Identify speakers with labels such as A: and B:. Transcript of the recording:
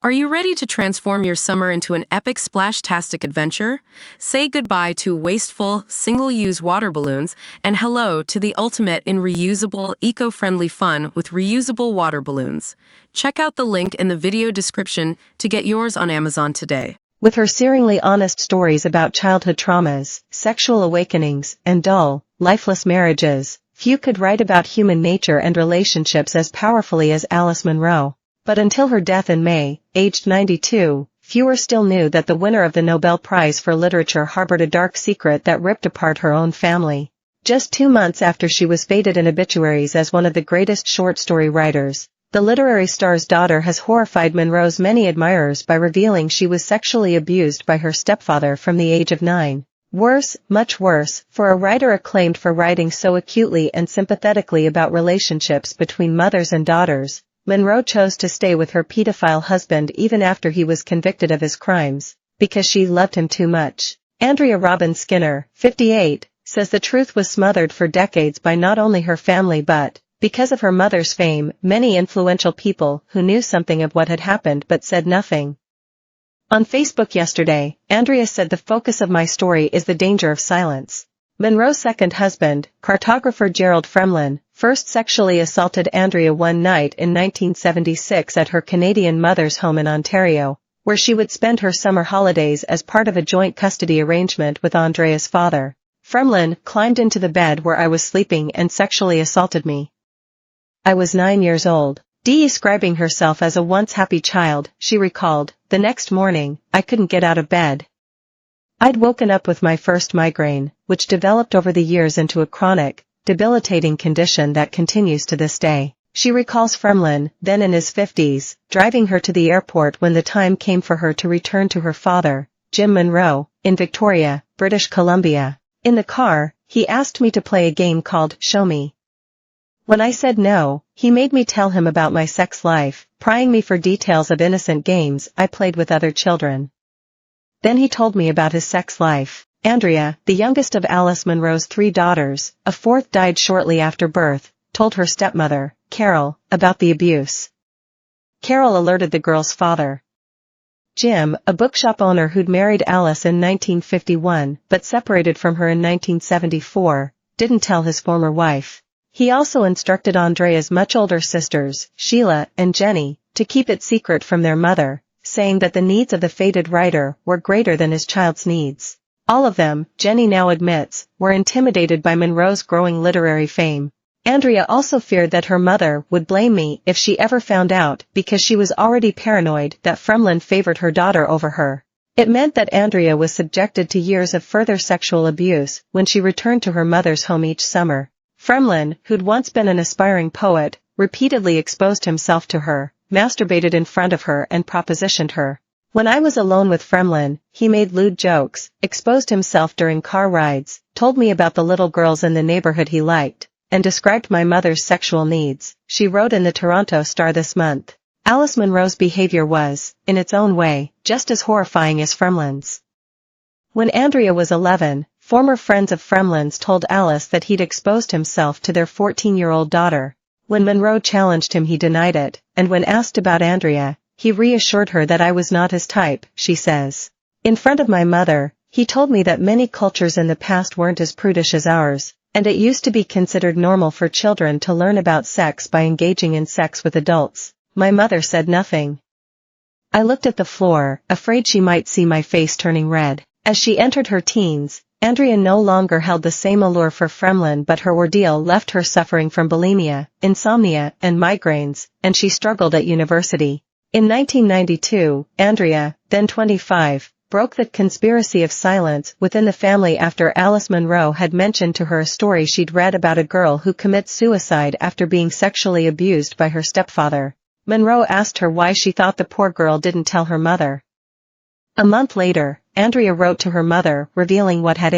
A: Are you ready to transform your summer into an epic splash-tastic adventure? Say goodbye to wasteful, single-use water balloons and hello to the ultimate in reusable, eco-friendly fun with reusable water balloons. Check out the link in the video description to get yours on Amazon today.
B: With her searingly honest stories about childhood traumas, sexual awakenings, and dull, lifeless marriages, few could write about human nature and relationships as powerfully as Alice Munro. But until her death in May, aged 92, fewer still knew that the winner of the Nobel Prize for Literature harbored a dark secret that ripped apart her own family. Just 2 months after she was feted in obituaries as one of the greatest short story writers, the literary star's daughter has horrified Munro's many admirers by revealing she was sexually abused by her stepfather from the age of 9. Worse, much worse, for a writer acclaimed for writing so acutely and sympathetically about relationships between mothers and daughters, Munro chose to stay with her pedophile husband even after he was convicted of his crimes, because she loved him too much. Andrea Robin Skinner, 58, says the truth was smothered for decades by not only her family but, because of her mother's fame, many influential people who knew something of what had happened but said nothing. On Facebook yesterday, Andrea said the focus of my story is the danger of silence. Munro's second husband, cartographer Gerald Fremlin, first sexually assaulted Andrea one night in 1976 at her Canadian mother's home in Ontario, where she would spend her summer holidays as part of a joint custody arrangement with Andrea's father. Fremlin climbed into the bed where I was sleeping and sexually assaulted me. I was 9 years old. Describing herself as a once happy child, she recalled, "The next morning, I couldn't get out of bed. I'd woken up with my first migraine, which developed over the years into a chronic, debilitating condition that continues to this day." She recalls Fremlin, then in his 50s, driving her to the airport when the time came for her to return to her father, Jim Munro, in Victoria, British Columbia. In the car, he asked me to play a game called Show Me. When I said no, he made me tell him about my sex life, prying me for details of innocent games I played with other children. Then he told me about his sex life. Andrea, the youngest of Alice Munro's 3 daughters, a 4th died shortly after birth, told her stepmother, Carol, about the abuse. Carol alerted the girl's father. Jim, a bookshop owner who'd married Alice in 1951 but separated from her in 1974, didn't tell his former wife. He also instructed Andrea's much older sisters, Sheila and Jenny, to keep it secret from their mother, saying that the needs of the fated writer were greater than his child's needs. All of them, Jenny now admits, were intimidated by Munro's growing literary fame. Andrea also feared that her mother would blame me if she ever found out because she was already paranoid that Fremlin favored her daughter over her. It meant that Andrea was subjected to years of further sexual abuse when she returned to her mother's home each summer. Fremlin, who'd once been an aspiring poet, repeatedly exposed himself to her, masturbated in front of her and propositioned her. When I was alone with Fremlin, he made lewd jokes, exposed himself during car rides, told me about the little girls in the neighborhood he liked, and described my mother's sexual needs, she wrote in the Toronto Star this month. Alice Munro's behavior was, in its own way, just as horrifying as Fremlin's. When Andrea was 11, former friends of Fremlin's told Alice that he'd exposed himself to their 14-year-old daughter. When Munro challenged him he denied it, and when asked about Andrea, he reassured her that I was not his type, she says. In front of my mother, he told me that many cultures in the past weren't as prudish as ours, and it used to be considered normal for children to learn about sex by engaging in sex with adults. My mother said nothing. I looked at the floor, afraid she might see my face turning red. As she entered her teens, Andrea no longer held the same allure for Fremlin, but her ordeal left her suffering from bulimia, insomnia, and migraines, and she struggled at university. In 1992, Andrea, then 25, broke the conspiracy of silence within the family after Alice Munro had mentioned to her a story she'd read about a girl who commits suicide after being sexually abused by her stepfather. Munro asked her why she thought the poor girl didn't tell her mother. A month later, Andrea wrote to her mother revealing what had